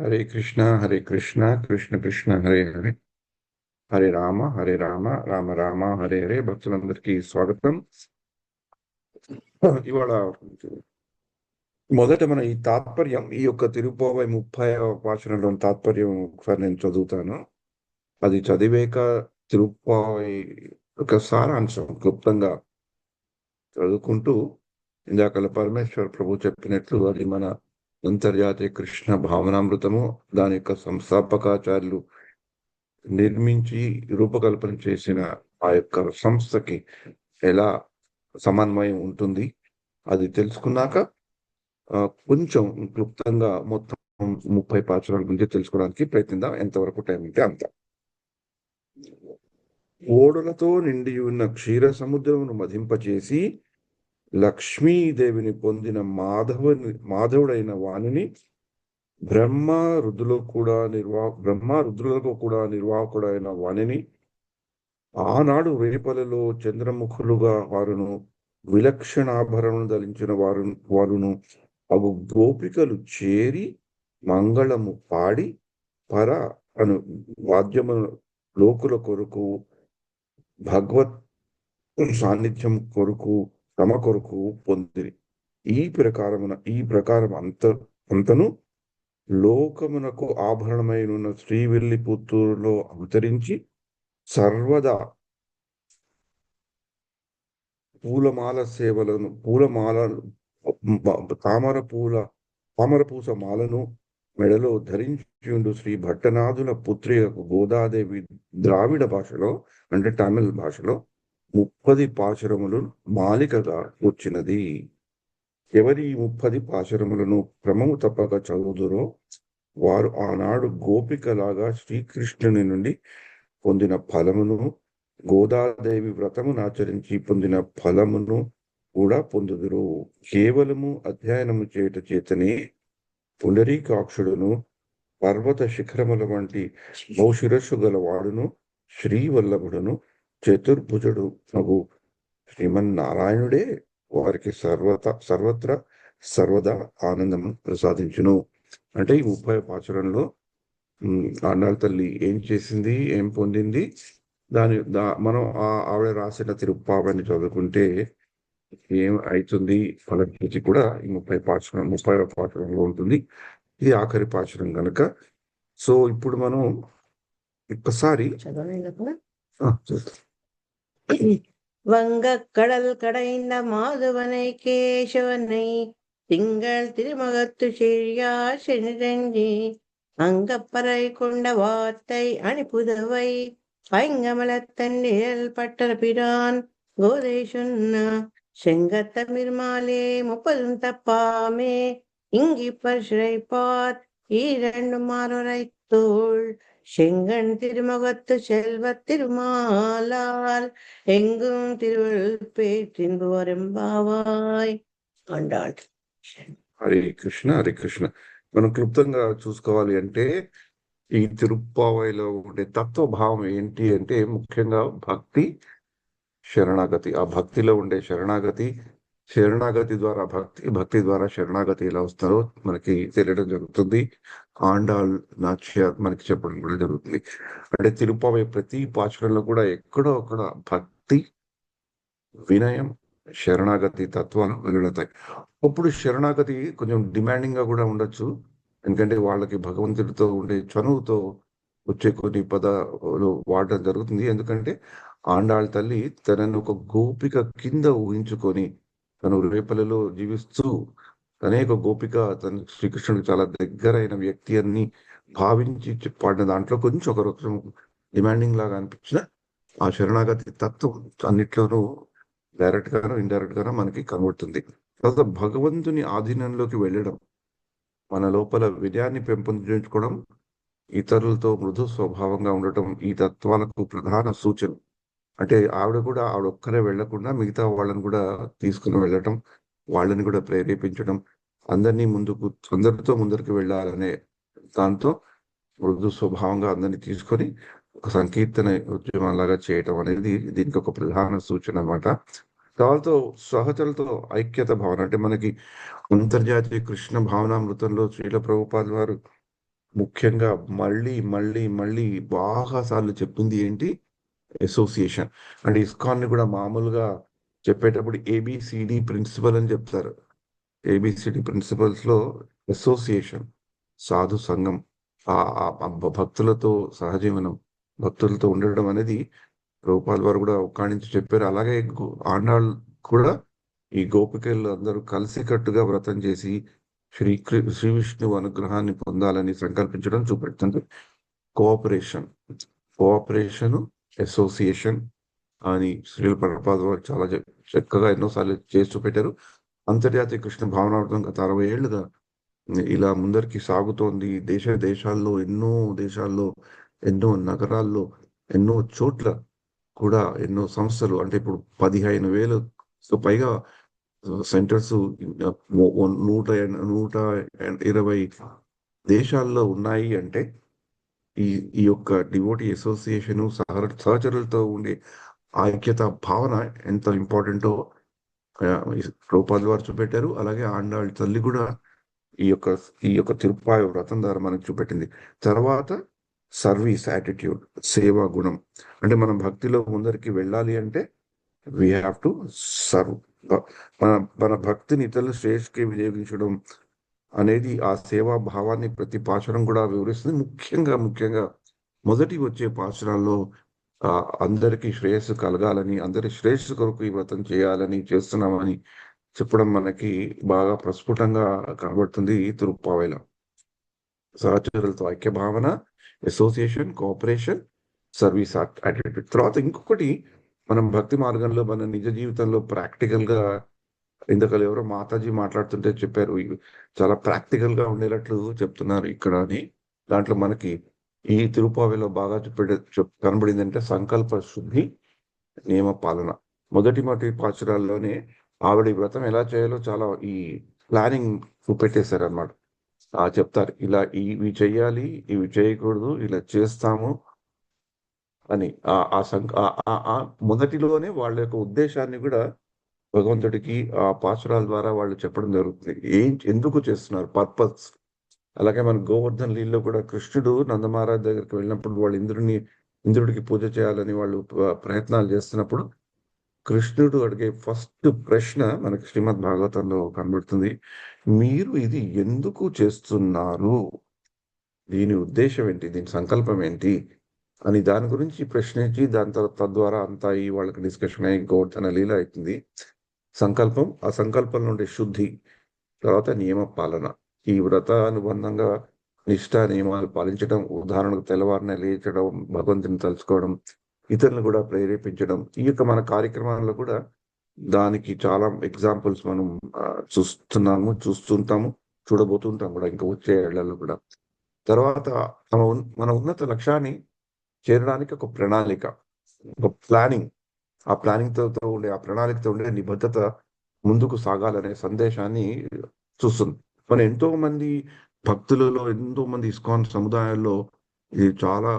హరే కృష్ణ కృష్ణ కృష్ణ హరే హరే హరే రామ రామ రామ హరే హరే. భక్తులందరికీ స్వాగతం. ఇవాళ మొదట మన ఈ తాత్పర్యం, ఈ యొక్క తిరుప్పావై 30వ పాశురంలోని తాత్పర్యం ఒకసారి నేను చదువుతాను. అది చదివేక తిరుప్పావై ఒక సారాంశం క్లుప్తంగా చదువుకుంటూ, ఇందాకల పరమేశ్వర ప్రభు చెప్పినట్లు అది మన అంతర్జాతీయ కృష్ణ భావనామృతము, దాని యొక్క సంస్థాపకాచార్యులు నిర్మించి రూపకల్పన చేసిన ఆ యొక్క సంస్థకి ఎలా సమన్వయం ఉంటుంది అది తెలుసుకున్నాక కొంచెం క్లుప్తంగా మొత్తం 30 పాఠశాలల గురించి తెలుసుకోవడానికి ప్రయత్నిద్దాం. ఎంతవరకు టైం ఉంటే అంత. ఓడలతో నిండి ఉన్న క్షీర సముద్రమును మధింపచేసి లక్ష్మీదేవిని పొందిన మాధవుడైన వాణిని బ్రహ్మ రుద్రులకు కూడా నిర్వాహకుడైన వాణిని ఆనాడు రేపలలో చంద్రముఖులుగా వారును విలక్షణాభరణం ధరించిన వారును అవు గోపికలు చేరి మంగళము పాడి పర అను వాద్యము లోకుల కొరకు భగవత్ సాన్నిధ్యం కొరకు తమ కొరకు పొందిరి. ఈ ప్రకారం అంతను లోకమునకు ఆభరణమైన శ్రీవిల్లి పుత్తూరులో అవతరించి సర్వదా పూలమాల సేవలను తామరపూస మాలను మెడలో ధరించుండు శ్రీ భట్టనాథుల పుత్రి గోదాదేవి ద్రావిడ భాషలో, అంటే తమిళ భాషలో 30 పాశురములు మాలికగా వచ్చినది. ఎవరి 30 పాశురములను క్రమము తప్పక చదువుదురో వారు ఆనాడు గోపికలాగా శ్రీకృష్ణుని నుండి పొందిన ఫలమును, గోదాదేవి వ్రతమును ఆచరించి పొందిన ఫలమును కూడా పొందుదురు. కేవలము అధ్యయనము చేయట చేతనే పుండరీకాక్షుడును పర్వత శిఖరముల వంటి బహుశిరస్సు గలవాడును శ్రీవల్లభుడును చతుర్భుజుడు అగు శ్రీమన్నారాయణుడే వారికి సర్వత్రా సర్వదా ఆనందము ప్రసాదించును. అంటే ఈ 30 పాశురంలో ఆండాళ్ళ తల్లి ఏం చేసింది, ఏం పొందింది, మనం ఆవిడ రాసిన తిరుప్పావని చదువుకుంటే ఏం అవుతుంది ఫలకి కూడా ఈ 30వ పాశురంలో ఉంటుంది. ఇది ఆఖరి పాశురం కనుక. సో ఇప్పుడు మనం ఒక్కసారి வங்கக்கடல் கடைந்த மாதவனை கேசவனை திங்கள் திருமகத்து செழியா சென்றி அங்கப்பறை கொண்ட வார்த்தை அணிப்புதவை பைங்கமலத்தண்டில் பட்டர பிரான் கோதை சொன்ன செங்கத்தமிர்மாலே 30 தப்பாமே இங்கி பரிசுரைப்பார் இரண்டு மாறுரைத்தோள் செங்கண் திருமுகத்து செல்வ திருமாலால் எங்கும் திருவள்ளுவர் பேற்றின்பு வரம்பாவாய் అంటాడు. హరే కృష్ణ హరే కృష్ణ. మనం క్లుప్తంగా చూసుకోవాలి అంటే ఈ తిరుప్పావైలో ఉండే తత్వభావం ఏంటి అంటే ముఖ్యంగా భక్తి, శరణాగతి. ఆ భక్తిలో ఉండే శరణాగతి ద్వారా భక్తి ద్వారా శరణాగతి ఎలా వస్తారో మనకి తెలియడం జరుగుతుంది. ఆండాళ్ నాట్య మనకి చెప్పడం కూడా జరుగుతుంది. అంటే తిరుప్పావై ప్రతి పాశురంలో కూడా ఎక్కడో అక్కడ భక్తి, వినయం, శరణాగతి తత్వాలు వెలువడతాయి. అప్పుడు శరణాగతి కొంచెం డిమాండింగ్ గా కూడా ఉండొచ్చు, ఎందుకంటే వాళ్ళకి భగవంతుడితో ఉండే చనువుతో వచ్చే కొన్ని పదాలు వాడడం జరుగుతుంది. ఎందుకంటే ఆండాళ్ తల్లి తనను ఒక గోపిక కింద ఊహించుకొని తను రేపలలో జీవిస్తూ తనే ఒక గోపిక, తన శ్రీకృష్ణుడికి చాలా దగ్గరైన వ్యక్తి అని భావించి పాడిన దాంట్లో కొంచెం ఒక రకం డిమాండింగ్ లాగా అనిపించిన ఆ శరణాగతి తత్వం అన్నిట్లోనూ డైరెక్ట్ గానో ఇండైరెక్ట్ గానో మనకి కనబడుతుంది. తర్వాత భగవంతుని ఆధీనంలోకి వెళ్ళడం, మన లోపల వినయాన్ని పెంపొందించుకోవడం, ఇతరులతో మృదు స్వభావంగా ఉండటం ఈ తత్వాలకు ప్రధాన సూచన. అంటే ఆవిడ ఒక్కరే వెళ్లకుండా మిగతా వాళ్ళని కూడా తీసుకుని వెళ్ళటం, వాళ్ళని కూడా ప్రేరేపించడం, అందరితో ముందరికి వెళ్ళాలనే దాంతో మృదు స్వభావంగా అందరినీ తీసుకొని ఒక సంకీర్తన ఉద్యమం లాగా చేయటం అనేది దీనికి ఒక ప్రధాన సూచన అన్నమాట. దాంతో సహచరులతో ఐక్యత భావన, అంటే మనకి అంతర్జాతీయ కృష్ణ భావనామృతంలో శ్రీల ప్రభుపాద వారు ముఖ్యంగా మళ్ళీ మళ్ళీ మళ్ళీ బాగా సార్లు చెప్పింది ఏంటి? అసోసియేషన్. అంటే ఇస్కాన్ని కూడా మామూలుగా చెప్పేటప్పుడు ఏబిసిడి ప్రిన్సిపల్ అని చెప్తారు. ఏబిసిడి ప్రిన్సిపల్స్ లో అసోసియేషన్, సాధు సంఘం, భక్తులతో సహజీవనం, భక్తులతో ఉండడం అనేది రూపాల వారు కూడా ఒక్కాణించి చెప్పారు. అలాగే ఆండాళ్ళు కూడా ఈ గోపికలు అందరూ కలిసికట్టుగా వ్రతం చేసి శ్రీ విష్ణువు అనుగ్రహాన్ని పొందాలని సంకల్పించడం చూపెడుతుంది. కోఆపరేషన్, కోఆపరేషన్, అసోసియేషన్ అని శ్రీల ప్రభుపాద వారు చాలా చక్కగా ఎన్నోసార్లు చేసి చూపెట్టారు. అంతర్జాతీయ కృష్ణ భావనార్థం గత 60 ఏళ్లుగా ఇలా ముందరికి సాగుతోంది. దేశాల్లో ఎన్నో దేశాల్లో, ఎన్నో నగరాల్లో, ఎన్నో చోట్ల కూడా ఎన్నో సంస్థలు, అంటే ఇప్పుడు 15,000 పైగా సెంటర్స్ 120 దేశాల్లో ఉన్నాయి. అంటే ఈ ఈ యొక్క డివోటీ అసోసియేషన్ సహచరులతో ఉండే ఐక్యత భావన ఎంత ఇంపార్టెంటో ప్రభుపాద వారు చూపెట్టారు. అలాగే ఆండాళ్ళ తల్లి కూడా ఈ యొక్క తిరుప్పాయ వ్రతం ద్వారా మనకు చూపెట్టింది. తర్వాత సర్వీస్ యాటిట్యూడ్, సేవా గుణం. అంటే మనం భక్తిలో ముందరికి వెళ్ళాలి అంటే వీ హ్యావ్ టు సర్వ్. మన మన భక్తిని ఇతరుల శ్రేష్ఠకి వినియోగించడం అనేది ఆ సేవా భావాన్ని ప్రతి పాశురం కూడా వివరిస్తుంది. ముఖ్యంగా మొదటి వచ్చే పాశురాల్లో అందరికీ శ్రేయస్సు కలగాలని, అందరి శ్రేయస్సు కొరకు ఈ వ్రతం చేయాలని చేస్తున్నామని చెప్పడం మనకి బాగా ప్రస్ఫుటంగా కనబడుతుంది ఈ తిరుప్పావైలో. సహచరులతో ఐక్య భావన, అసోసియేషన్, కోఆపరేషన్, సర్వీస్ యాటిట్యూడ్. తర్వాత ఇంకొకటి, మనం భక్తి మార్గంలో మన నిజ జీవితంలో ప్రాక్టికల్ గా, ఇంతకాలం ఎవరో మాతాజీ మాట్లాడుతుంటే చెప్పారు, చాలా ప్రాక్టికల్ గా ఉండేటట్లు చెప్తున్నారు ఇక్కడ అని. దాంట్లో మనకి ఈ తిరుపావైలో బాగా కనబడింది అంటే సంకల్ప శుద్ధి, నియమ పాలన. మొదటి పాచురాల్లోనే ఆవిడ వ్రతం ఎలా చేయాలో చాలా ఈ ప్లానింగ్ చూపెట్టేశారు అనమాట. చెప్తారు, ఇలా ఇవి చెయ్యాలి, ఇవి చేయకూడదు, ఇలా చేస్తాము అని. మొదటిలోనే వాళ్ళ యొక్క ఉద్దేశాన్ని కూడా భగవంతుడికి ఆ పాసురాల ద్వారా వాళ్ళు చెప్పడం జరుగుతుంది. ఎందుకు చేస్తున్నారు, పర్పస్. అలాగే మన గోవర్ధన్ లీలలో కూడా కృష్ణుడు నందమహారాజ్ దగ్గరికి వెళ్ళినప్పుడు వాళ్ళు ఇంద్రుడికి పూజ చేయాలని వాళ్ళు ప్రయత్నాలు చేస్తున్నప్పుడు కృష్ణుడు అడిగే ఫస్ట్ ప్రశ్న మనకి శ్రీమద్ భాగవతంలో కనబడుతుంది. మీరు ఇది ఎందుకు చేస్తున్నారు, దీని ఉద్దేశం ఏంటి, దీని సంకల్పం ఏంటి అని దాని గురించి ప్రశ్నించి దాని తద్వారా అంతా ఈ వాళ్ళకి డిస్కషన్ అయ్యి గోవర్ధన లీల అవుతుంది. సంకల్పం, ఆ సంకల్పం నుండి శుద్ధి, తర్వాత నియమ పాలన. ఈ వ్రత అనుబంధంగా నిష్ఠ నియమాలు పాలించడం, ఉదాహరణకు తెల్లవారిన లేచడం, భగవంతుని తలుచుకోవడం, ఇతరులను కూడా ప్రేరేపించడం. ఈ యొక్క మన కార్యక్రమాల్లో కూడా దానికి చాలా ఎగ్జాంపుల్స్ మనం చూస్తుంటాము, చూడబోతుంటాం కూడా ఇంకా వచ్చే ఏళ్లలో కూడా. తర్వాత మన ఉన్నత లక్ష్యాన్ని చేరడానికి ఒక ప్రణాళిక, ఒక ప్లానింగ్, ఆ ప్రణాళికతో ఉండే నిబద్ధత ముందుకు సాగాలనే సందేశాన్ని చూస్తుంది. మన ఎంతో మంది భక్తులలో, ఎంతో మంది ఇస్కాన్ సముదాయాల్లో ఇది చాలా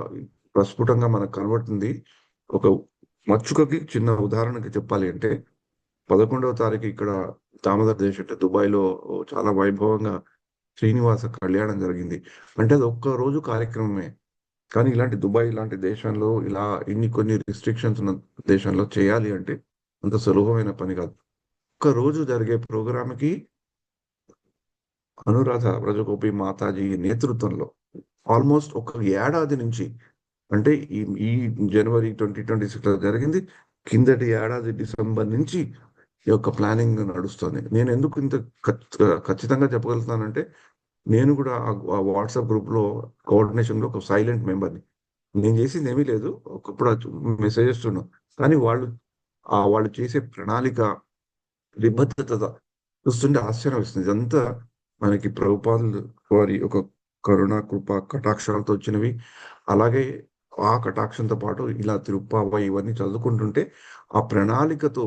ప్రస్ఫుటంగా మనకు కనబడుతుంది. ఒక మచ్చుకకి చిన్న ఉదాహరణకి చెప్పాలి అంటే 11వ తారీఖు ఇక్కడ దామోదర్ దేశ్ అంటే దుబాయ్లో చాలా వైభవంగా శ్రీనివాస కళ్యాణం జరిగింది. అంటే అది ఒక్క రోజు కార్యక్రమమే. కానీ ఇలాంటి దుబాయ్ లాంటి దేశంలో ఇలా కొన్ని రిస్ట్రిక్షన్స్ ఉన్న దేశంలో చేయాలి అంటే అంత సులభమైన పని కాదు. ఒక్క రోజు జరిగే ప్రోగ్రామ్కి అనురాధ వ్రజగోపి మాతాజీ నేతృత్వంలో ఆల్మోస్ట్ ఒక ఏడాది నుంచి, అంటే ఈ జనవరి 2026 జరిగింది, కిందటి ఏడాది డిసెంబర్ నుంచి ఈ యొక్క ప్లానింగ్ నడుస్తుంది. నేను ఎందుకు ఇంత ఖచ్చితంగా చెప్పగలుగుతానంటే, నేను కూడా ఆ వాట్సాప్ గ్రూప్లో కోఆర్డినేషన్లో ఒక సైలెంట్ మెంబర్ని. నేను చేసింది ఏమీ లేదు, ఒకప్పుడు మెసేజెస్ ఉన్నాం. కానీ వాళ్ళు చేసే ప్రణాళిక, నిబద్ధత చూస్తుంటే ఆశ్చర్యం వస్తుంది. ఇదంతా మనకి ప్రభుపాదులు వారి ఒక కరుణ, కృప, కటాక్షాలతో వచ్చినవి. అలాగే ఆ కటాక్షంతో పాటు ఇలా తిరుప్పావై ఇవన్నీ చదువుకుంటుంటే ఆ ప్రణాళికతో,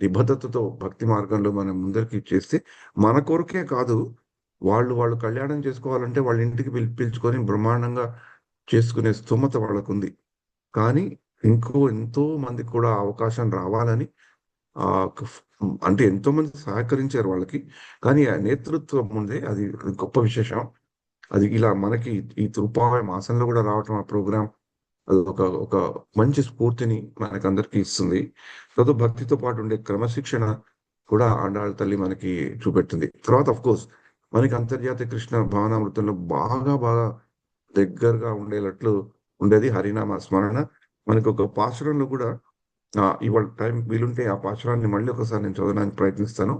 నిబద్ధతతో భక్తి మార్గంలో మనం ముందరికి చేస్తే మన కొరకే కాదు, వాళ్ళు కళ్యాణం చేసుకోవాలంటే వాళ్ళ ఇంటికి పిలుచుకొని బ్రహ్మాండంగా చేసుకునే స్తోమత వాళ్ళకుంది. కానీ ఎంతో మందికి కూడా అవకాశం రావాలని అంటే ఎంతో మంది సహకరించారు వాళ్ళకి. కానీ ఆ నేతృత్వం ముందే అది గొప్ప విశేషం. అది ఇలా మనకి ఈ తిరుప్పావై మాసంలో కూడా రావటం ఆ ప్రోగ్రాం అది ఒక మంచి స్ఫూర్తిని మనకందరికీ ఇస్తుంది. తర్వాత భక్తితో పాటు ఉండే క్రమశిక్షణ కూడా ఆండాళ్ళ తల్లి మనకి చూపెడుతుంది. తర్వాత కోర్స్ మనకి అంతర్జాతీయ కృష్ణ భావనామృతంలో బాగా దగ్గరగా ఉండేటట్లు ఉండేది హరినామ స్మరణ. మనకి ఒక పాశురంలో కూడా ఇవాళ టైం వీలుంటే ఆ పాశురాన్ని మళ్ళీ ఒకసారి నేను చదవడానికి ప్రయత్నిస్తాను.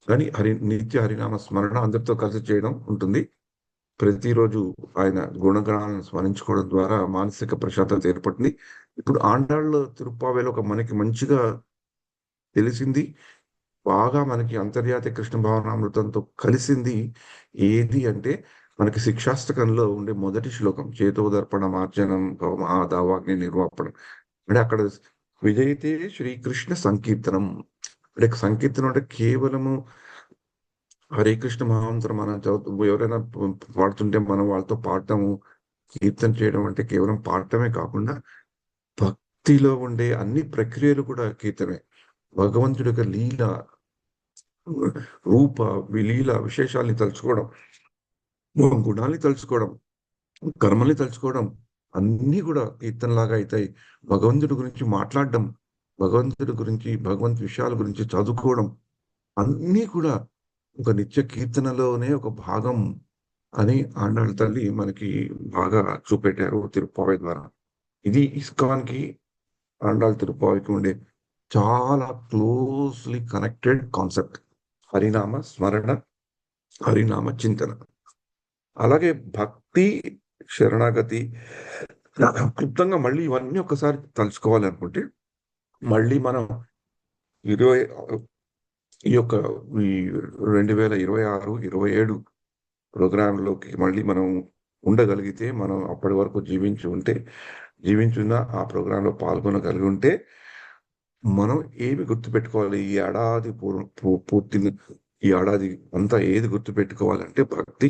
కానీ నిత్య హరినామ స్మరణ అందరితో కలిసి చేయడం ఉంటుంది. ప్రతిరోజు ఆయన గుణగణాలను స్మరించుకోవడం ద్వారా మానసిక ప్రశాంతత ఏర్పడుతుంది. ఇప్పుడు ఆండాళ్ళ తిరుప్పావేలో ఒక మనకి మంచిగా తెలిసింది, బాగా మనకి అంతర్జాతీయ కృష్ణ భావనామృతంతో కలిసింది ఏది అంటే, మనకి శిక్షాష్టకంలో ఉండే మొదటి శ్లోకం చేతోదర్పణ మార్జనం దావాగ్ని నిర్వాపణం. అంటే అక్కడ విజయితే శ్రీకృష్ణ సంకీర్తనం. అంటే సంకీర్తనం అంటే కేవలము హరే కృష్ణ మహామంత్రం మనం ఎవరైనా పాడుతుంటే మనం వాళ్ళతో పాడటము, కీర్తన చేయడం అంటే కేవలం పాడటమే కాకుండా భక్తిలో ఉండే అన్ని ప్రక్రియలు కూడా కీర్తనే. భగవంతుడి యొక్క లీల, రూప, విలీల విశేషాల్ని తలుచుకోవడం, గుణాల్ని తలుచుకోవడం, కర్మల్ని తలుచుకోవడం అన్నీ కూడా కీర్తనలాగా అవుతాయి. భగవంతుడి గురించి మాట్లాడడం, భగవంతుడి గురించి, భగవంతు విషయాల గురించి చదువుకోవడం అన్నీ కూడా ఒక నిత్య కీర్తనలోనే ఒక భాగం అని ఆండాళ్ళ తల్లి మనకి బాగా చూపెట్టారు తిరుప్పావై ద్వారా. ఇది ఇస్కాన్‌కి, ఆండాళ్ళ తిరుప్పావైకి ఉండే చాలా క్లోజ్‌లీ కనెక్టెడ్ కాన్సెప్ట్. హరినామ స్మరణ, హరినామ చింతన. అలాగే భక్తి, శరణాగతి క్లుప్తంగా మళ్ళీ ఇవన్నీ ఒకసారి తలుచుకోవాలి అనుకుంటే, మళ్ళీ మనం 20 ఈ యొక్క ఈ 2026, 27 ప్రోగ్రామ్‌లోకి మళ్ళీ మనం ఉండగలిగితే, మనం అప్పటి వరకు జీవించున్న ఆ ప్రోగ్రామ్‌లో పాల్గొనగలిగి ఉంటే, మనం ఏమి గుర్తుపెట్టుకోవాలి? ఈ ఏడాది పూర్తిగా ఈ ఏడాది అంతా ఏది గుర్తుపెట్టుకోవాలంటే భక్తి,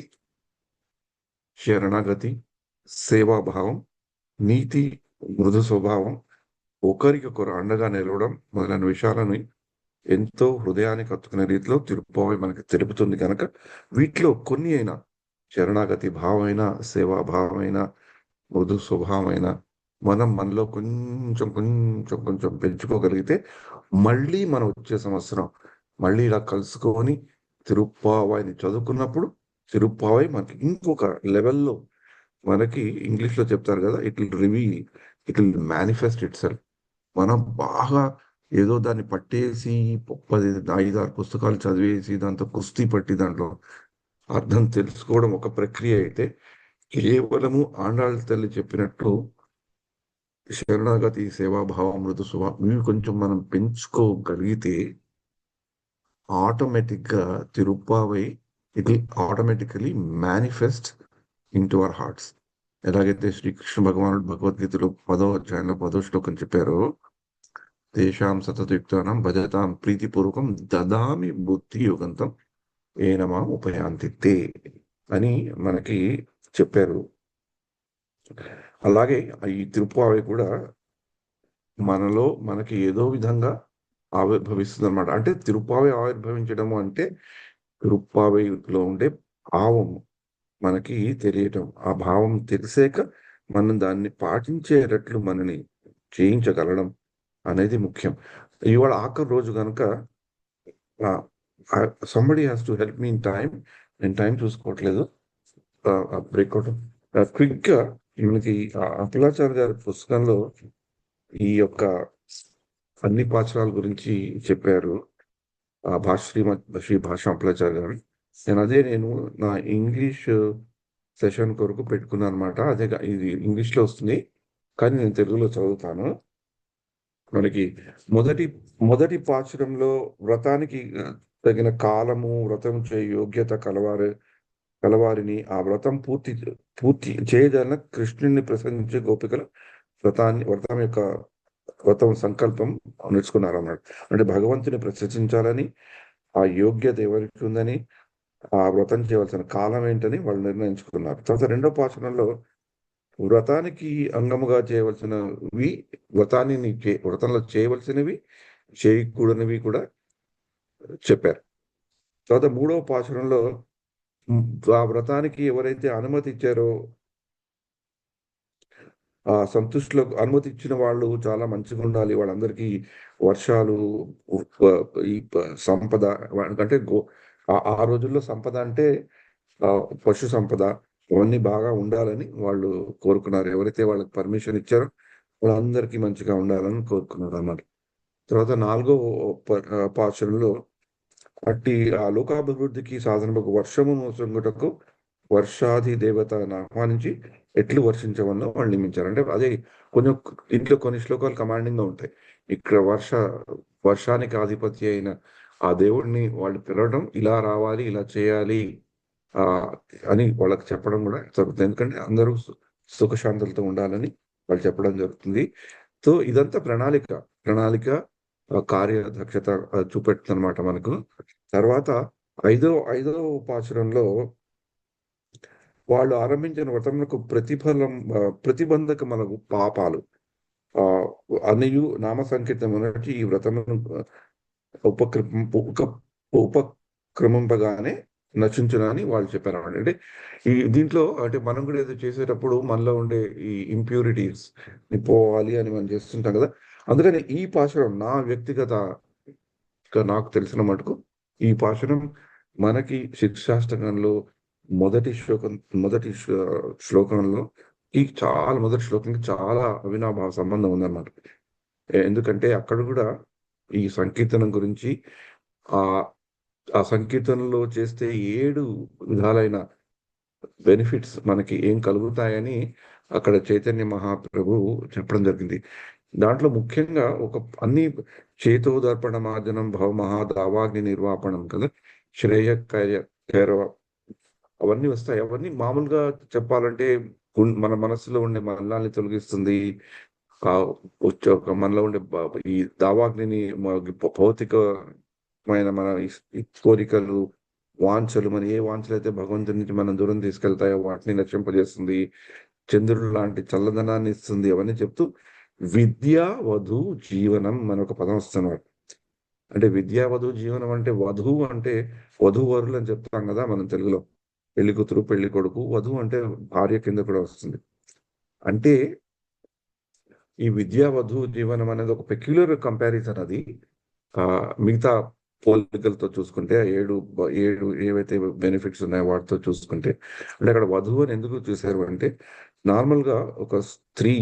శరణాగతి, సేవాభావం, నీతి, మృదు స్వభావం, ఒకరికొకరు అండగా నిలవడం మొదలైన విషయాలని ఎంతో హృదయానికి హత్తుకునే రీతిలో తిరుప్పావై మనకి తెలుపుతుంది కనుక, వీటిలో కొన్ని అయినా శరణాగతి భావమైన, సేవాభావమైన, మృదు స్వభావమైన మనం మనలో కొంచెం పెంచుకోగలిగితే, మళ్ళీ మనం వచ్చే సంవత్సరం మళ్ళీ ఇలా కలుసుకొని తిరుప్పావైని చదువుకున్నప్పుడు, తిరుప్పావై మనకి ఇంకొక లెవెల్‌లో మనకి ఇంగ్లీష్‌లో చెప్తారు కదా! It will manifest itself. మనం బాగా ఏదో దాన్ని పట్టేసి 5, 6 పుస్తకాలు చదివేసి దాంతో కుస్తీ పట్టి దాంట్లో అర్థం తెలుసుకోవడం ఒక ప్రక్రియ అయితే, కేవలము ఆండాళ్ళ తల్లి చెప్పినట్టు శరణాగతి, సేవాభావం, మృదు స్వభావం ఇవి కొంచెం మనం పెంచుకోగలిగితే ఆటోమేటిక్‌గా Tiruppavai it will automatically manifest into our hearts. ఎలాగైతే శ్రీకృష్ణ భగవానుడు భగవద్గీతలో 10వ అధ్యాయంలో 10వ శ్లోకం చెప్పారో, తేషాం సతతయుక్తానాం భజతాం ప్రీతిపూర్వకం దదామి బుద్ధి యుగంతం ఏనమాం ఉపయాంతి తే అని మనకి చెప్పారు. అలాగే ఈ తిరుప్పావై కూడా మనలో మనకి ఏదో విధంగా ఆవిర్భవిస్తుందన్నమాట. అంటే తిరుప్పావై ఆవిర్భవించడము అంటే తిరుప్పావైలో ఉండే భావము మనకి తెలియటం. ఆ భావం తెలిసాక మనం దాన్ని పాటించేటట్లు మనని చేయించగలగడం అనేది ముఖ్యం. ఇవాళ ఆఖరి రోజు గనుక somebody has to help me in time. నేను టైం చూసుకోవట్లేదు. బ్రేక్‌ఔట్ క్విక్‌గా మనకి అప్పలాచారి గారి పుస్తకంలో ఈ యొక్క అన్ని పాశురాల గురించి చెప్పారు. శ్రీ భాష అప్పలాచారి గారు. నేను నా ఇంగ్లీష్ సెషన్ కొరకు పెట్టుకున్నానన్నమాట. ఇది ఇంగ్లీష్‌లో వస్తుంది. కానీ నేను తెలుగులో చదువుతాను. మనకి మొదటి పాశురంలో వ్రతానికి తగిన కాలము, వ్రతం చేయ యోగ్యత కలవారిని ఆ వ్రతం పూర్తి చేయజాలిన కృష్ణుడిని ప్రశంసించే గోపికలు వ్రతం సంకల్పం నేర్చుకున్నారన్నమాట. అంటే భగవంతుని ప్రశంసించాలని, ఆ యోగ్యత ఎవరికి ఉందని, ఆ వ్రతం చేయవలసిన కాలం ఏంటని వాళ్ళు నిర్ణయించుకున్నారు. తర్వాత రెండో పాశురంలో వ్రతానికి అంగముగా చేయవలసినవి, వ్రతంలో చేయవలసినవి, చేయకూడనివి కూడా చెప్పారు. తర్వాత మూడవ పాశురంలో ఆ వ్రతానికి ఎవరైతే అనుమతి ఇచ్చారో ఆ సంతుష్టిలో అనుమతి ఇచ్చిన వాళ్ళు చాలా మంచిగా ఉండాలి. వాళ్ళందరికీ వర్షాలు, సంపద, అంటే ఆ రోజుల్లో సంపద అంటే పశు సంపద అవన్నీ బాగా ఉండాలని వాళ్ళు కోరుకున్నారు. ఎవరైతే వాళ్ళకి పర్మిషన్ ఇచ్చారో వాళ్ళందరికీ మంచిగా ఉండాలని కోరుకున్నారు అన్నమాట. తర్వాత 4వ పాశురంలో అట్టి ఆ లోకాభివృద్ధికి సాధనముకు వర్షమును సొంగుటకు వర్షాది దేవతను ఆహ్వానించి ఎట్లు వర్షించవలనో వాళ్ళు నియమించారు. అంటే అదే కొంచెం ఇంట్లో కొన్ని శ్లోకాలు కమాండింగ్‌గా ఉంటాయి. ఇక్కడ వర్షానికి ఆధిపత్య అయిన ఆ దేవుడిని వాళ్ళు పిలవడం, ఇలా రావాలి, ఇలా చేయాలి ఆహ్, అని వాళ్ళకి చెప్పడం గూడా జరుగుతుంది. ఎందుకంటే అందరూ సుఖశాంతులతో ఉండాలని వాళ్ళు చెప్పడం జరుగుతుంది. సో, ఇదంతా ప్రణాళిక. ప్రణాళిక కార్యదక్షత చూపెడుతుందనమాట మనకు. తర్వాత ఐదో పాశురంలో వాళ్ళు ఆరంభించిన వ్రతమునకు ప్రతిబంధకములగు పాపాలు ఆహ్, అన్నియు నామ సంకీర్తనమునొచ్చి ఈ వ్రతమును ఉపక్రమింపు ఉక ఉపక్రమింపగానే నశించునని వాళ్ళు చెప్పారన్నమాట. అంటే దీంట్లో అంటే మనం కూడా ఏదో చేసేటప్పుడు మనలో ఉండే ఈ ఇంప్యూరిటీస్‌ని పోవాలి అని మనం చేస్తుంటాం కదా! అందుకని ఈ పాశురం నా వ్యక్తిగత నాకు తెలిసిన మటుకు ఈ పాశురం మనకి శిక్షాష్టకంలో మొదటి శ్లోకం మొదటి శ్లోకంలో మొదటి శ్లోకంకి చాలా అవినాభావ సంబంధం ఉందన్నమాట. ఎందుకంటే అక్కడ గూడా ఈ సంకీర్తనం గురించి ఆహ్, ఆ సంకీర్తనలో చేస్తే 7 విధాలైన బెనిఫిట్స్ మనకి ఏం కలుగుతాయని అక్కడ చైతన్య మహాప్రభువు చెప్పడం జరిగింది. దాంట్లో ముఖ్యంగా అన్ని చేతోదర్పణ మార్జనం భవమహా దావాగ్ని నిర్వాపణం కదా! శ్రేయ కైరవ అవన్నీ వస్తాయి. అవన్నీ మామూలుగా చెప్పాలంటే మన మనసులో ఉండే మలినాల్ని తొలగిస్తుంది. ఆహ్, మనలో ఉండే ఈ దావాగ్నిని భౌతికమైన మన ఈ కోరికలు, వాంఛలు మన ఏ వాంఛలైతే భగవంతుడి నుంచి మనం దూరం తీసుకెళ్తాయో వాటిని నశింపజేస్తుంది. చంద్రుడు లాంటి చల్లదనాన్ని ఇస్తుంది. అవన్నీ చెప్తూ విద్యా వధు జీవనం అని ఒక పదం వస్తుందన్నమాట. అంటే విద్యా వధు జీవనం అంటే వధువు అంటే వధూవరులు అని చెప్తాం గదా! మనం తెలుగులో. పెళ్లి కూతురు, పెళ్లి కొడుకు. వధువు అంటే భార్య కింద కూడా వస్తుంది. అంటే ఈ విద్యా వధు జీవనం అనేది ఒక పెక్యులర్ కంపారిజన్ అది. మిగతా పోలికలతో చూసుకుంటే 7 ఏవైతే బెనిఫిట్స్ ఉన్నాయో వాటితో చూసుకుంటే, అంటే అక్కడ వధువు అని ఎందుకు చూసారు అంటే, నార్మల్‌గా ఒక స్త్రీ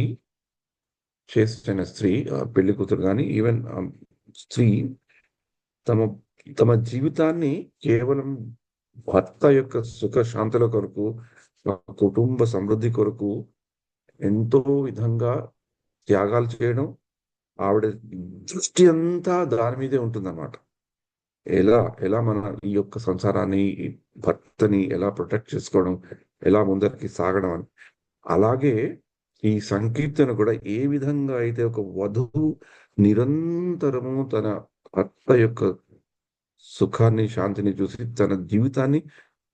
చేసిన స్త్రీ పెళ్లి కూతురు గాని ఈవెన్ స్త్రీ తమ తమ జీవితాన్ని కేవలం భర్త యొక్క సుఖ శాంతుల కొరకు, కుటుంబ సమృద్ధి కొరకు ఎంతో విధంగా త్యాగాలు చేయడం, ఆవిడ దృష్టి అంతా దాని మీదే ఉంటుందన్నమాట. ఎలా ఎలా మన ఈ యొక్క సంసారాన్ని, ఈ భర్తని ఎలా ప్రొటెక్ట్ చేసుకోవడం, ఎలా ముందరికి సాగడం అని. అలాగే ఈ సంకీర్తన కూడా ఏ విధంగా అయితే ఒక వధువు నిరంతరము తన భర్త యొక్క సుఖాన్ని, శాంతిని చూసి తన జీవితాన్ని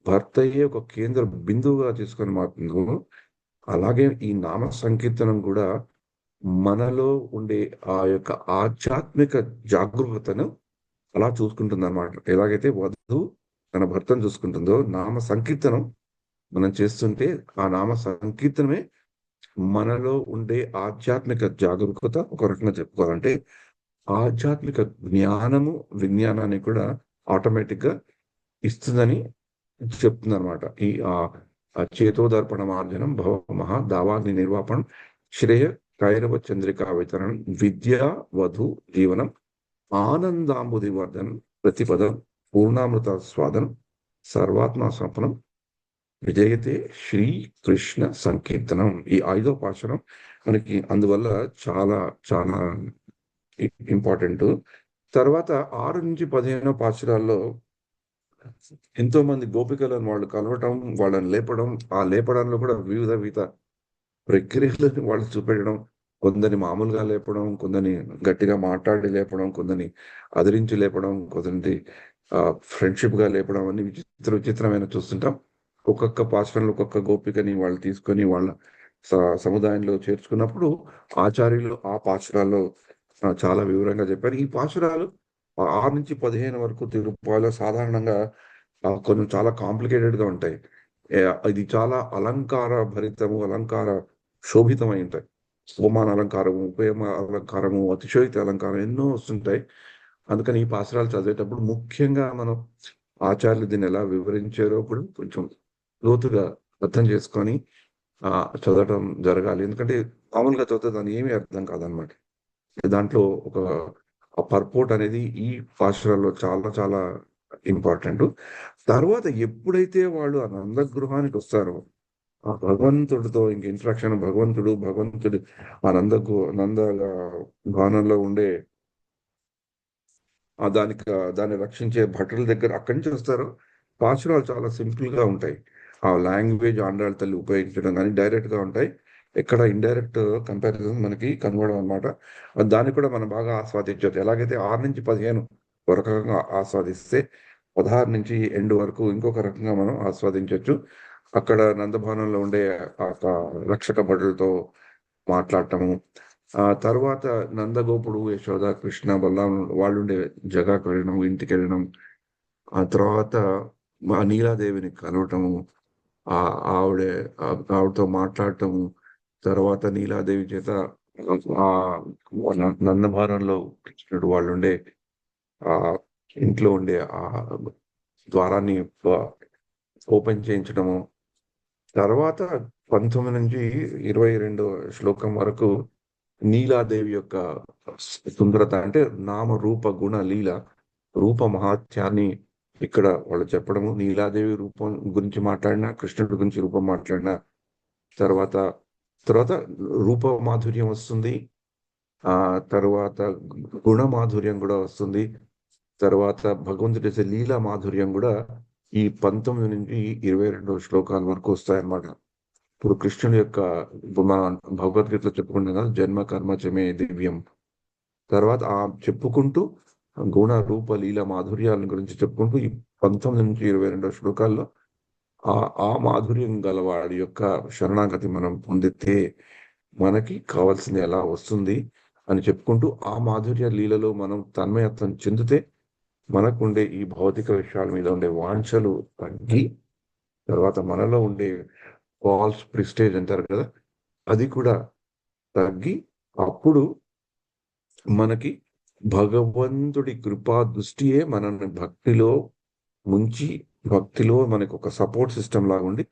భర్తయే ఒక కేంద్ర బిందువుగా చేసుకొని మారుతుందో, అలాగే ఈ నామ సంకీర్తనం కూడా మనలో ఉండే ఆ యొక్క ఆధ్యాత్మిక జాగరూకతను అలా చూసుకుంటుందన్నమాట. ఎలాగైతే వధువు తన భర్తను చూసుకుంటుందో, నామ సంకీర్తనం మనం చేస్తుంటే, ఆ నామ సంకీర్తనమే మనలో ఉండే ఆధ్యాత్మిక జాగరూకత ఒక రకంగా చెప్పుకోవాలంటే, ఆధ్యాత్మిక జ్ఞానము, విజ్ఞానాన్ని కూడా ఆటోమేటిక్‌గా ఇస్తుందని చెప్తుందనమాట. చేతోదర్పణ మార్జనం భవమః దావాగ్ని నిర్వాపణం శ్రేయ కైరవ చంద్రికా వితరణం విద్యా వధు జీవనం ఆనందాంబుది వర్ధనం ప్రతిపదం పూర్ణామృత స్వాదనం సర్వాత్మ సంపన్నం విజయతే శ్రీకృష్ణ సంకీర్తనం. ఈ 5వ పాశురం మనకి అందువల్ల చాలా చాలా ఇంపార్టెంటు. తర్వాత 6-15 పాశురాల్లో ఎంతోమంది గోపికలను వాళ్ళు కలవటం, వాళ్ళని లేపడం, ఆ లేపడంలో కూడా వివిధ ప్రక్రియలను వాళ్ళు చూపెట్టడం. కొందరిని మామూలుగా లేపడం, కొందరిని గట్టిగా మాట్లాడి లేపడం, కొందరిని అదిరించి లేపడం, కొందరిని ఫ్రెండ్‌షిప్‌గా లేపడం అన్నీ విచిత్రమైన చూస్తుంటాం. ఒక్కొక్క పాశురంలో ఒక్కొక్క గోపికని వాళ్ళు తీసుకొని వాళ్ళ స సముదాయంలో చేర్చుకున్నప్పుడు ఆచార్యులు ఆ పాశురాల్లో చాలా వివరంగా చెప్పారు. ఈ పాశురాలు 6-15 వరకు తిరుప్పావలో సాధారణంగా కొంచెం చాలా కాంప్లికేటెడ్‌గా ఉంటాయి. ఇది చాలా అలంకార భరితము, అలంకార శోభితమై ఉంటాయి. ఉపమాన అలంకారము, ఉపయమ అలంకారము, అతిశయోక్తి అలంకారం ఎన్నో వస్తుంటాయి. అందుకని ఈ పాసురాలు చదివేటప్పుడు ముఖ్యంగా మనం ఆచార్యులు దీన్ని ఎలా వివరించారో కూడా కొంచెం లోతుగా అర్థం చేసుకొని చదవటం జరగాలి. ఎందుకంటే మామూలుగా చదివితే దాన్ని ఏమీ అర్థం కాదనమాట. దాంట్లో ఒక పర్పోర్ట్ అనేది ఈ పాశురాల్లో చాలా చాలా ఇంపార్టెంట్. తర్వాత ఎప్పుడైతే వాళ్ళు ఆ నంద గృహానికి వస్తారో, ఆ భగవంతుడితో ఇంక ఇంటరాక్షన్ భగవంతుడు ఆ నంద భవనంలో ఉండే దాన్ని రక్షించే భటుల దగ్గర అక్కడి నుంచి వస్తారో, పాశురాలు చాలా సింపుల్ గా ఉంటాయి. ఆ లాంగ్వేజ్ ఆండాళ్ళ తల్లి ఉపయోగించడం కానీ డైరెక్ట్ గా ఉంటాయి. ఎక్కడ ఇండైరెక్ట్ కంపారిజన్ మనకి కనబడడం అనమాట. దాన్ని కూడా మనం బాగా ఆస్వాదించవచ్చు. ఎలాగైతే 6-15 ఒక రకంగా ఆస్వాదిస్తే 16 నుంచి ఎండ్ వరకు ఇంకొక రకంగా మనం ఆస్వాదించవచ్చు. అక్కడ నందభవనంలో ఉండే ఆ రక్షక భటులతో మాట్లాడటము, ఆ తర్వాత నందగోపుడు, యశోద, కృష్ణ, బలరాం వాళ్ళుండే జగాకు వెళ్ళడం, ఇంటికెళ్ళడం, ఆ తర్వాత మా నీలాదేవిని కలవటము, ఆ ఆవిడ ఆవిడతో మాట్లాడటము, తర్వాత నీలాదేవి చేత ఆ నందభవనంలో కృష్ణుడు వాళ్ళుండే ఆ ఇంట్లో ఉండే ఆ ద్వారాన్ని ఓపెన్ చేయించడము, తర్వాత 19 నుంచి 22 శ్లోకం వరకు నీలాదేవి యొక్క సుందరత అంటే నామ రూప గుణ లీల రూప మహాత్యాన్ని ఇక్కడ వాళ్ళు చెప్పడము. నీలాదేవి రూపం గురించి మాట్లాడినా, కృష్ణుడి గురించి రూపం మాట్లాడినా, తర్వాత తర్వాత రూప మాధుర్యం వస్తుంది. ఆ తర్వాత గుణ మాధుర్యం కూడా వస్తుంది. తర్వాత భగవంతుడి చేసే లీలా మాధుర్యం కూడా ఈ 19 నుంచి 22 శ్లోకాల వరకు వస్తాయన్నమాట. ఇప్పుడు కృష్ణుడి యొక్క ఇప్పుడు మనం భగవద్గీతలో చెప్పుకుంటాం కదా, జన్మ కర్మ చమే దివ్యం. తర్వాత చెప్పుకుంటూ గుణ రూప లీల మాధుర్యాల గురించి చెప్పుకుంటూ ఈ 19 నుంచి 22 శ్లోకాల్లో ఆ మాధుర్యం గల వాడి యొక్క శరణాగతి మనం పొందితే మనకి కావాల్సింది ఎలా వస్తుంది అని చెప్పుకుంటూ ఆ మాధుర్య లీలలో మనం తన్మయత్వం చెందితే మనకుండే ఈ భౌతిక విషయాల మీద ఉండే వాంఛలు తగ్గి, తర్వాత మనలో ఉండే ఫాల్స్ ప్రిస్టేజ్ అంటారు కదా, అది కూడా తగ్గి అప్పుడు మనకి భగవంతుడి కృపా దృష్టియే మనల్ని భక్తిలో ముంచి, భక్తిలో మనకు ఒక సపోర్ట్ సిస్టమ్ లాగా ఉండి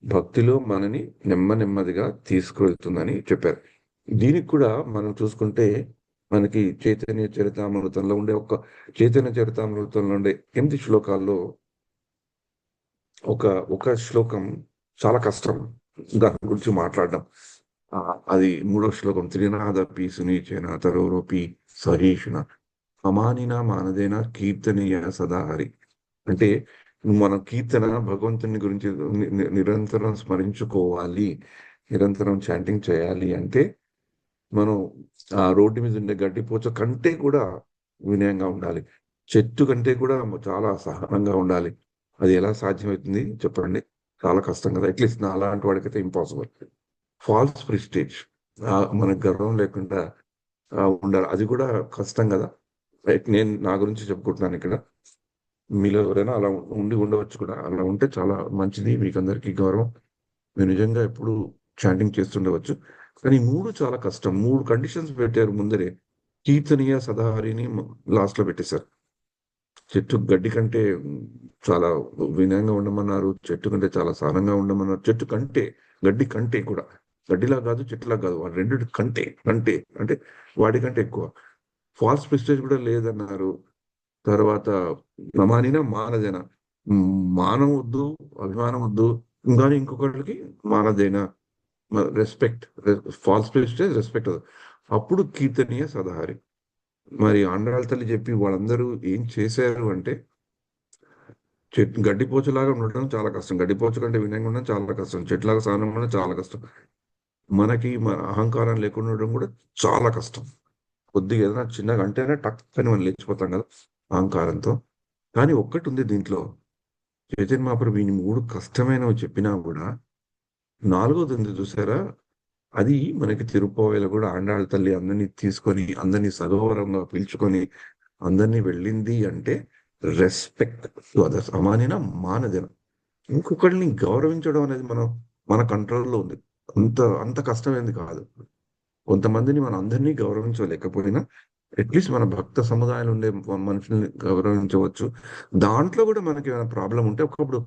భక్తిలో మనని నెమ్మదిగా తీసుకువెళ్తుందని చెప్పారు. దీనికి కూడా మనం చూసుకుంటే మనకి చైతన్య చరితామృతంలో ఉండే చైతన్య చరితామృతంలో ఉండే 8 శ్లోకాల్లో ఒక శ్లోకం చాలా కష్టం దాని గురించి మాట్లాడడం. అది 3వ శ్లోకం త్రినాదపి సునీచేన తరోరోపి సహీషున అమానిన మానదేన కీర్తనీయ సదాహరి. అంటే మనం కీర్తన భగవంతుని గురించి నిరంతరం స్మరించుకోవాలి, నిరంతరం చాంటింగ్ చేయాలి అంటే మనం ఆ రోడ్డు మీద ఉండే గడ్డిపోచ కంటే కూడా వినయంగా ఉండాలి, చెట్టు కంటే కూడా చాలా సహనంగా ఉండాలి. అది ఎలా సాధ్యమవుతుంది చెప్పండి? చాలా కష్టం కదా. అట్లీస్ట్ నా అలాంటి వాడికైతే ఇంపాసిబుల్. ఫాల్స్ ప్రిస్టేజ్, మనకు గర్వం లేకుండా ఉండాలి, అది కూడా కష్టం కదా. నేను నా గురించి చెప్పుకుంటున్నాను ఇక్కడ. మీలో ఎవరైనా అలా ఉండవచ్చు కూడా. అలా ఉంటే చాలా మంచిది, మీకు అందరికీ గౌరవం. మీరు నిజంగా ఎప్పుడు చాంటింగ్ చేస్తుండవచ్చు. కానీ 3 చాలా కష్టం. 3 కండిషన్స్ పెట్టారు ముందరే. కీర్తనీయ సదాహరిని లాస్ట్ లో పెట్టేశారు. చెట్టు గడ్డి కంటే చాలా వినయంగా ఉండమన్నారు, చెట్టు కంటే చాలా సహనంగా ఉండమన్నారు. చెట్టు కంటే, గడ్డి కంటే కూడా, గడ్డిలా కాదు చెట్టులా కాదు, వాడు రెండు కంటే అంటే వాడి కంటే ఎక్కువ. ఫాల్స్ ప్రెస్టేజ్ కూడా లేదన్నారు. తర్వాత ప్రమాణిన మానదేన, మానం వద్దు, అభిమానం వద్దు, కానీ ఇంకొకరికి మానదేన, రెస్పెక్ట్, ఫాల్స్ ప్రెస్టేజ్, రెస్పెక్ట్. అప్పుడు కీర్తనీయ సదాహరి. మరి ఆండాళ్ళ తల్లి చెప్పి వాళ్ళందరూ ఏం చేశారు అంటే, గడ్డిపోచలాగా ఉండడం చాలా కష్టం, గడ్డిపోచ కంటే వినయంగా ఉండడం చాలా కష్టం, చెట్లాగా సహనంగా ఉండడం చాలా కష్టం, మనకి మన అహంకారం లేకుండా ఉండడం కూడా చాలా కష్టం. కొద్దిగా ఏదైనా చిన్నగా అంటేనే టక్కని మనం లేచిపోతాం కదా అహంకారంతో. కానీ ఒక్కటి ఉంది దీంట్లో, చైతన్య మహాప్రభు ఈ 3 కష్టమైనవి చెప్పినా కూడా 4వది ఉంది చూసారా, అది మనకి తిరుప్పావైలో కూడా ఆండాళ్ళ తల్లి అందరినీ తీసుకొని, అందరినీ సగౌరవంగా పిలుచుకొని అందరినీ వెళ్ళింది అంటే రెస్పెక్ట్ టు అదర్స్, అమానిన మానదిన. ఇంకొకరిని గౌరవించడం అనేది మన కంట్రోల్‌లో ఉంది. అంత కష్టమైంది కాదు. కొంతమందిని మనం అందరినీ గౌరవించలేకపోయినా, అట్‌లీస్ట్ మన భక్త సముదాయంలో ఉండే మనుషుల్ని గౌరవించవచ్చు. దాంట్లో కూడా మనకేమైనా ప్రాబ్లమ్ ఉంటే ఒకప్పుడు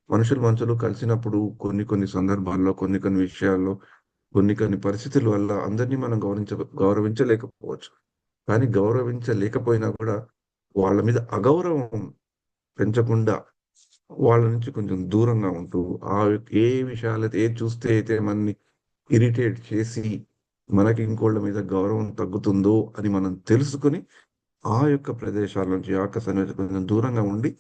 మనుషులు కలిసినప్పుడు కొన్ని సందర్భాల్లో, కొన్ని విషయాల్లో, కొన్ని పరిస్థితుల వల్ల అందరినీ మనం గౌరవించలేకపోవచ్చు. కానీ గౌరవించలేకపోయినా కూడా వాళ్ళ మీద అగౌరవం పెంచకుండా వాళ్ళ నుంచి కొంచెం దూరంగా ఉంటూ, ఏ విషయాలైతే ఏది చూస్తే అయితే మనని ఇరిటేట్ చేసి, మనకి ఇంకోళ్ళ మీద గౌరవం తగ్గుతుందో అని మనం తెలుసుకొని, ఆ యొక్క ప్రదేశాల నుంచి, ఆ యొక్క సన్నివేశం కొంచెం దూరంగా ఉండి,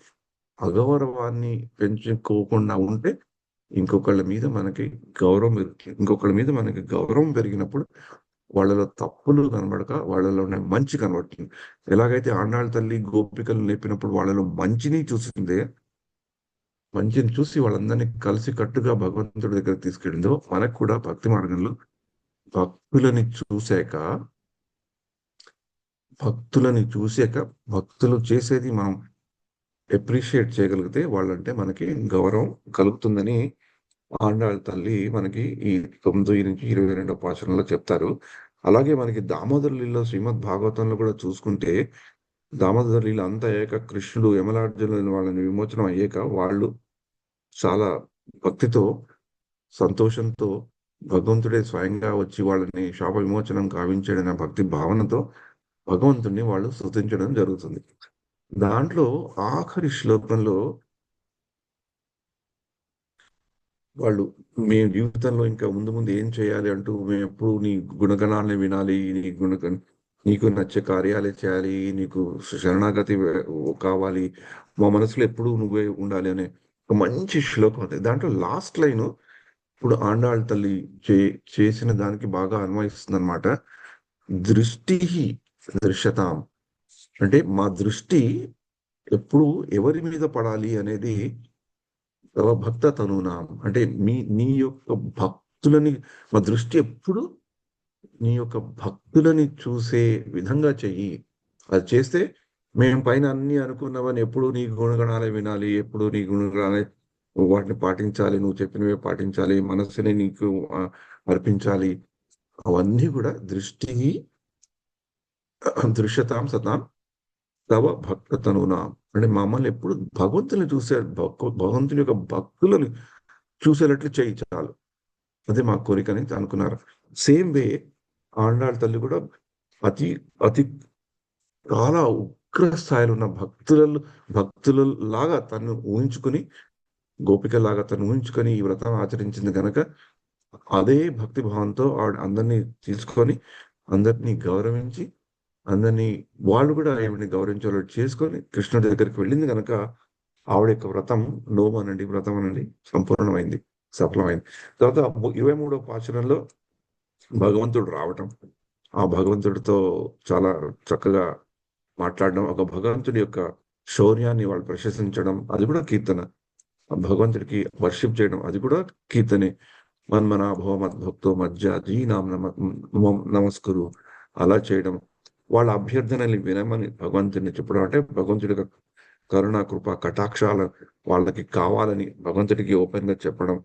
అగౌరవాన్ని పెంచుకోకుండా ఉంటే, ఇంకొకళ్ళ మీద మనకి గౌరవం పెరిగినప్పుడు, వాళ్ళలో తప్పులు కనబడక, వాళ్ళలోనే మంచి కనబడుతుంది. ఎలాగైతే ఆండాళ్ళ తల్లి గోపికలను లేపినప్పుడు వాళ్ళలో మంచిని చూసి వాళ్ళందరినీ కలిసికట్టుగా భగవంతుడి దగ్గరికి తీసుకెళ్ళిందో, మనకు కూడా భక్తి మార్గంలో భక్తులని చూసాక భక్తులని చూసాక, భక్తులు చేసేది మనం అప్రిషియేట్ చేయగలిగితే వాళ్ళంటే మనకి గౌరవం కలుగుతుందని ఆండాళ్ళ తల్లి మనకి ఈ 9-22 పాసురంలో చెప్తారు. అలాగే మనకి దామోదర లీలలో శ్రీమద్ భాగవతంలో కూడా చూసుకుంటే, దామోదర లీల అంతా అయ్యాక కృష్ణుడు యమలార్జునులు వాళ్ళని విమోచనం అయ్యాక వాళ్ళు చాలా భక్తితో, సంతోషంతో భగవంతుడే స్వయంగా వచ్చి వాళ్ళని శాప విమోచనం గావించాడన్న భక్తి భావనతో భగవంతుడిని వాళ్ళు స్తుతించడం జరుగుతుంది. దాంట్లో ఆఖరి శ్లోకంలో వాళ్ళు మేము జీవితంలో ఇంకా ముందు ఏం చేయాలి అంటూ మేమెప్పుడు నీ గుణగణాల్ని వినాలి, నీకు నచ్చే కార్యాలే చేయాలి, నీకు శరణాగతి కావాలి, మా మనసులో ఎప్పుడూ నువ్వే ఉండాలి అనే ఒక మంచి శ్లోకం అది. దాంట్లో లాస్ట్ లైను ఇప్పుడు ఆండాళ్ళ తల్లి చేసిన దానికి బాగా అన్వయిస్తుందన్నమాట. దృష్టిహి దృశ్యతాం, అంటే మా దృష్టి ఎప్పుడు ఎవరి మీద పడాలి అనేది తవ భక్త తనూనాం, అంటే నీ యొక్క భక్తులని, మా దృష్టి ఎప్పుడు నీ యొక్క భక్తులని చూసే విధంగా చెయ్యి. అది చేస్తే మేము పైన అన్ని అనుకున్నవని ఎప్పుడు నీ గుణగణాలే వినాలి, ఎప్పుడు నీ గుణగణాలే వాటిని పాటించాలి, నువ్వు చెప్పినవే పాటించాలి, మనస్సుని నీకు అర్పించాలి. అవన్నీ కూడా దృశ్యతాం సతాం తవ భక్త తనూనాం, అంటే మమ్మల్ని ఎప్పుడు భగవంతుని భగవంతుని యొక్క భక్తులను చూసేటట్లు చేయి చాలు. అదే మా కోరిక అని అనుకున్నారు. సేమ్ వే ఆండాళ్ళ తల్లి కూడా అతి అతి చాలా ఉగ్ర స్థాయిలో ఉన్న భక్తులలాగా తను ఊహించుకుని, గోపికలాగా తను ఊహించుకొని ఈ వ్రతం ఆచరించింది గనక, అదే భక్తి భావంతో ఆవిడ అందరినీ తీసుకొని, అందరినీ గౌరవించి, వాళ్ళు కూడా ఆవిడని గౌరవించేవాళ్ళు చేసుకొని కృష్ణుడి దగ్గరికి వెళ్ళింది గనక, ఆవిడ యొక్క వ్రతం అనండి సంపూర్ణమైంది, సఫలమైంది. తర్వాత 23వ పాసురంలో భగవంతుడు రావటం, ఆ భగవంతుడితో చాలా చక్కగా మాట్లాడడం, ఒక భగవంతుడి యొక్క శౌర్యాన్ని వాళ్ళు ప్రశంసించడం, అది కూడా కీర్తన. భగవంతుడికి వర్షిప్ చేయడం, అది కూడా కీర్తనే. మన్మనాభవ మద్భక్తో మజ్జాజీ నమస్కురు, అలా చేయడం, వాళ్ళ అభ్యర్థనని వినమని భగవంతుడిని చెప్పడం, అంటే భగవంతుడి యొక్క కరుణ, కృప, కటాక్షాలు వాళ్ళకి కావాలని భగవంతుడికి ఓపెన్ గా చెప్పడం.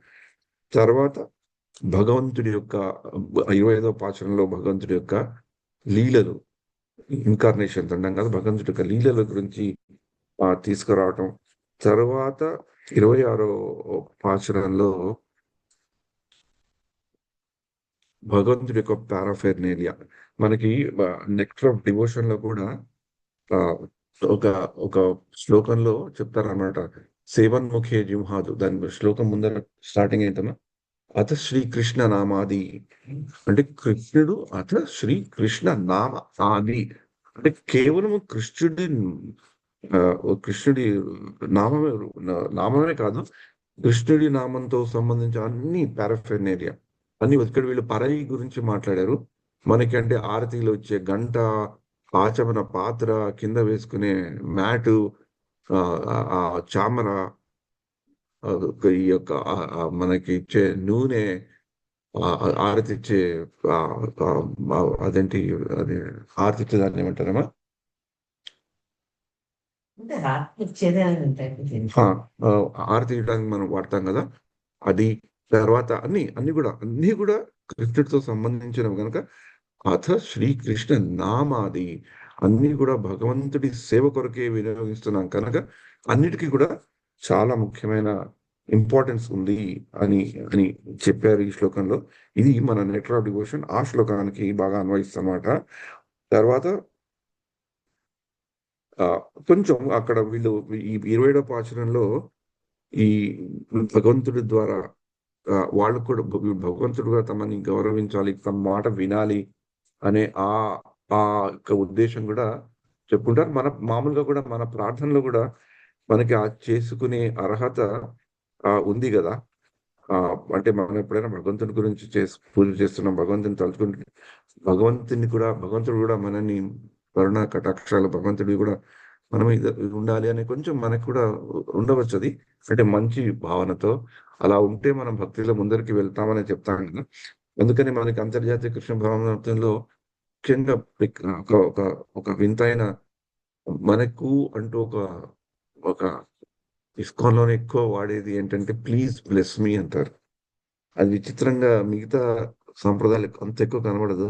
తర్వాత భగవంతుడి యొక్క 25వ పాసురంలో భగవంతుడి యొక్క లీలలు, ఇన్కార్నేషన్స్ అంటాం కదా, భగవంతుడి యొక్క లీలల గురించి తీసుకురావటం. తర్వాత 26వ పాసురంలో భగవంతుడి యొక్క పారాఫెర్నేలియా, మనకి నెక్టర్ ఆఫ్ డివోషన్ లో కూడా ఒక ఒక శ్లోకంలో చెప్తారన్నమాట. సేవన్ముఖే జింహాదు, దాని శ్లోకం ముందర స్టార్టింగ్ ఏంటన్నా, అత శ్రీకృష్ణ నామాది, అంటే కృష్ణుడు అత శ్రీకృష్ణ నామ ఆది, అంటే కేవలం కృష్ణుడి నామమే కాదు, కృష్ణుడి నామంతో సంబంధించిన అన్ని పారాఫెర్నేలియా అన్ని ఇక్కడ వీళ్ళు పరై గురించి మాట్లాడారు. మనకి అంటే ఆరతిలో వచ్చే గంట, ఆచమన పాత్ర, కింద వేసుకునే మ్యాటు, ఆ చామర, ఈ యొక్క మనకి ఇచ్చే నూనె, ఆరతి ఇచ్చే అదేంటి, అది ఆరతి ఇచ్చే దాన్ని ఏమంటారమ్మా, అంటే హారతి ఇచ్చేదే అని ఉంటాయి. ఆ, ఆ, హారతి ఇవ్వడానికి మనం వాడతాం కదా, అది. తర్వాత అన్ని కూడా కృష్ణుడితో సంబంధించినవి కనుక అథ శ్రీకృష్ణ నామాది అన్ని కూడా భగవంతుడి సేవ కొరకే వినియోగిస్తున్నాం కనుక అన్నిటికీ కూడా చాలా ముఖ్యమైన ఇంపార్టెన్స్ ఉంది అని అని చెప్పారు ఈ శ్లోకంలో. ఇది మన నెటర్ ఆఫ్ డివోషన్ ఆ శ్లోకానికి బాగా అన్వయిస్తుందన్నమాట. తర్వాత ఆ, కొంచెం అక్కడ వీళ్ళు ఈ 27వ పాచురంలో ఈ భగవంతుడి ద్వారా వాళ్ళు కూడా భగవంతుడుగా తమని గౌరవించాలి, తమ మాట వినాలి అనే ఆ ఆ యొక్క ఉద్దేశం కూడా చెప్పుకుంటారు. మన మామూలుగా కూడా మన ప్రార్థనలో కూడా మనకి ఆ చేసుకునే అర్హత ఉంది కదా. అంటే మనం ఎప్పుడైనా భగవంతుని గురించి పూజ చేస్తున్నాం, భగవంతుని తలుచుకుంటే భగవంతుడు కూడా మనని కరుణ కటాక్షాలు భగవంతుడి కూడా మనం ఇది ఉండాలి అని కొంచెం మనకు కూడా ఉండవచ్చు. అది అంటే మంచి భావనతో అలా ఉంటే మనం భక్తిలో ముందరికి వెళ్తామని చెప్తాం కదా. అందుకని మనకి అంతర్జాతీయ కృష్ణ భావనలో ముఖ్యంగా ఒక ఒక ఒక వింతైన మనకు అంటూ ఒక ఒక ఇస్కాన్లోనే ఎక్కువ వాడేది ఏంటంటే ప్లీజ్ బ్లెస్ మీ అంటారు. అది విచిత్రంగా మిగతా సాంప్రదాయాలకు అంత ఎక్కువ కనబడదు.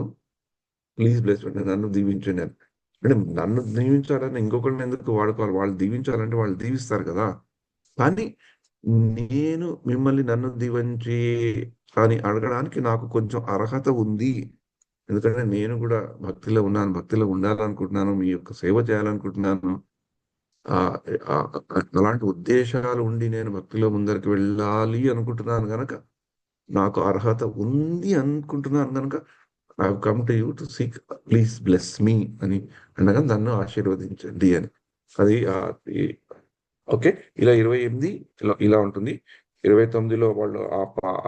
ప్లీజ్ బ్లెస్ మీ, నన్ను దీవించండి అని. అంటే నన్ను దీవించాలని ఇంకొకరిని ఎందుకు వాడుకోవాలి? వాళ్ళు దీవించాలంటే వాళ్ళు దీవిస్తారు కదా. కానీ నేను మిమ్మల్ని నన్ను దీవించి అని అడగడానికి నాకు కొంచెం అర్హత ఉంది. ఎందుకంటే నేను కూడా భక్తిలో ఉన్నాను, భక్తిలో ఉండాలనుకుంటున్నాను, మీ యొక్క సేవ చేయాలనుకుంటున్నాను. ఆ ఆ, అలాంటి ఉద్దేశాలు ఉండి నేను భక్తిలో ముందరికి వెళ్ళాలి అనుకుంటున్నాను గనక, నాకు అర్హత ఉంది అనుకుంటున్నాను కనుక I come to you to seek, please bless me అని అనగా నన్ను ఆశీర్వదించండి అని. అది ఓకే. ఇలా 28 ఇలా ఉంటుంది. 29లో వాళ్ళు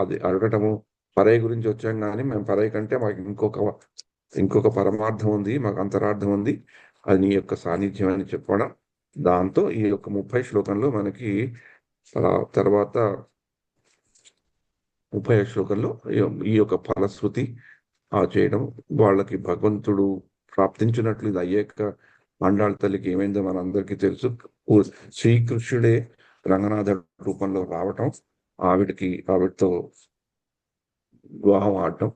అది అడగటము పరై గురించి వచ్చాం కానీ మేము పరై కంటే మాకు ఇంకొక పరమార్థం ఉంది, మాకు అంతరార్థం ఉంది, అది నీ యొక్క సాన్నిధ్యం అని చెప్పడం. దాంతో ఈ యొక్క 30 శ్లోకంలో మనకి తర్వాత 30 శ్లోకంలో ఈ యొక్క ఫలశ్రుతి చేయడం, వాళ్ళకి భగవంతుడు ప్రాప్తించినట్లు ఇది అయ్యాక మండాళ తల్లికి ఏమైందో మనందరికీ తెలుసు. శ్రీకృష్ణుడే రంగనాథ రూపంలో రావటం, ఆవిడతో వివాహం ఆడటం,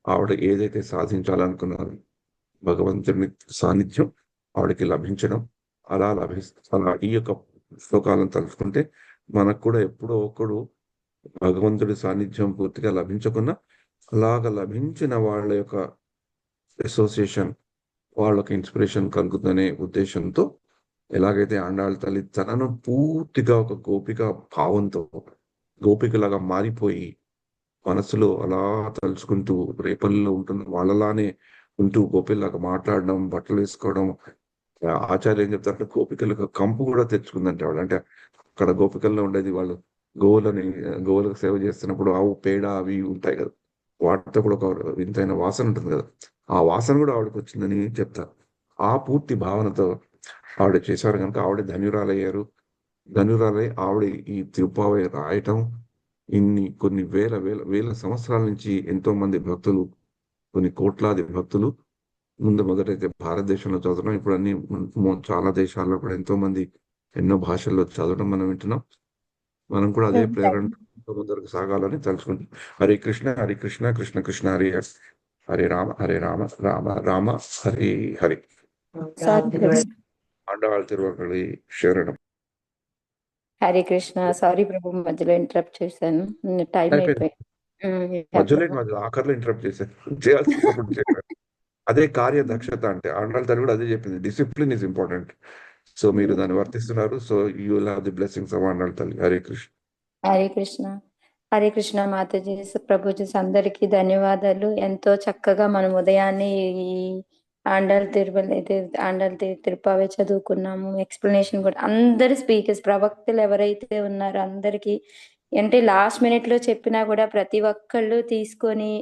ఆవిడ ఏదైతే సాధించాలనుకున్నారో భగవంతుని సాన్నిధ్యం ఆవిడకి లభించడం, అలా ఈ యొక్క శ్లోకాలను తలుచుకుంటే మనకు కూడా ఎప్పుడో ఒకడు భగవంతుడి సాన్నిధ్యం పూర్తిగా లభించకున్నా అలాగ లభించిన వాళ్ళ యొక్క అసోసియేషన్, వాళ్ళకి ఇన్స్పిరేషన్ కలుగుతుందనే ఉద్దేశంతో ఎలాగైతే ఆండాళ్ళ తల్లి తనను పూర్తిగా ఒక గోపిక భావంతో గోపికలాగా మారిపోయి మనసులో అలా తలుచుకుంటూ రేపల్లో ఉంటున్న వాళ్ళలానే ఉంటూ గోపికలాగా మాట్లాడడం, బట్టలు వేసుకోవడం. ఆచార్య ఏం చెప్తారంటే గోపికలకు కంపు కూడా తెచ్చుకుందంటే వాళ్ళు. అంటే అక్కడ గోపికల్లో ఉండేది వాళ్ళు గోవులకు సేవ చేస్తున్నప్పుడు ఆవు పేడ అవి ఉంటాయి కదా, వాటితో కూడా ఒక వింతైన వాసన ఉంటుంది కదా, ఆ వాసన కూడా ఆవిడకి వచ్చిందని చెప్తారు. ఆ పూర్తి భావనతో ఆవిడ చేశారు కనుక ఆవిడ ధన్యురాలై ఆవిడ ఈ తిరుప్పావై రాయటం, కొన్ని వేల వేల వేల సంవత్సరాల నుంచి ఎంతో మంది భక్తులు, కొన్ని కోట్లాది భక్తులు మొదటైతే భారతదేశంలో చదవడం, ఇప్పుడు చాలా దేశాల్లో కూడా ఎంతో మంది ఎన్నో భాషల్లో చదవడం మనం వింటున్నాం. మనం కూడా అదే ప్రేరణ ముందరకు సాగాలని తలుచుకుంటాం. హరే కృష్ణ హరే కృష్ణ కృష్ణ కృష్ణ హరే హరే రామ హరే రామ రామ రామ హరే హరే. ఆండాళ్ళ తిరువకళి శరణం. హరే కృష్ణ. సారీ ప్రభు, మధ్యలో ఇంటరప్ట్ చేశాను, టైం అయిపోయి. మధ్యలో ఆఖరిలో ఇంటరప్ట్ చేశాను, చేయాల్సినప్పుడు చెప్పాను. అదే కార్యదక్షత అంటే ఆండాళ్ళ తల్లి కూడా అదే చెప్పింది, డిసిప్లిన్ ఇస్ ఇంపార్టెంట్. సో మీరు దాన్ని వర్తిస్తున్నారు. So you will have the blessings of ఆండాళ్ళ తల్లి. హరే కృష్ణ. హరే కృష్ణ. హరే కృష్ణ మాతాజీ, ప్రభుజీస్ అందరికీ ధన్యవాదాలు. ఎంతో చక్కగా మనం ఉదయాన్నే ఈ ఆండాళ్ తిరుపావే చదువుకున్నాము. ఎక్స్ప్లెనేషన్ కూడా అందరు స్పీకర్స్ ప్రవక్తలు ఎవరైతే ఉన్నారో అందరికీ, అంటే లాస్ట్ మినిట్ లో చెప్పినా కూడా ప్రతి ఒక్కళ్ళు తీసుకొని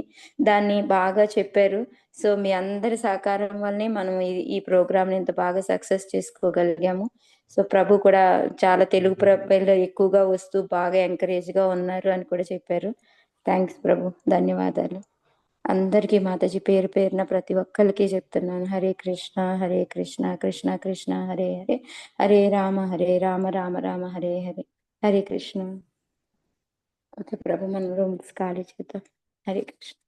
దాన్ని బాగా చెప్పారు. సో మీ అందరి సహకారం వల్లనే మనం ఈ ప్రోగ్రామ్ ని ఇంత బాగా సక్సెస్ చేసుకోగలిగాము. సో ప్రభు కూడా చాలా తెలుగు ప్రొఫైల్లో ఎక్కువగా వస్తూ బాగా ఎంకరేజ్ గా ఉన్నారు అని కూడా చెప్పారు. థ్యాంక్స్ ప్రభు, ధన్యవాదాలు. అందరికీ మాతాజీ పేరు పేరున ప్రతి ఒక్కరికి చెప్తున్నాను. హరే కృష్ణ కృష్ణ కృష్ణ హరే హరే, హరే రామ రామ రామ హరే హరే. హరే కృష్ణ. ఓకే ప్రభు, మన రూమ్స్ ఖాళీ చేద్దాం. హరే కృష్ణ.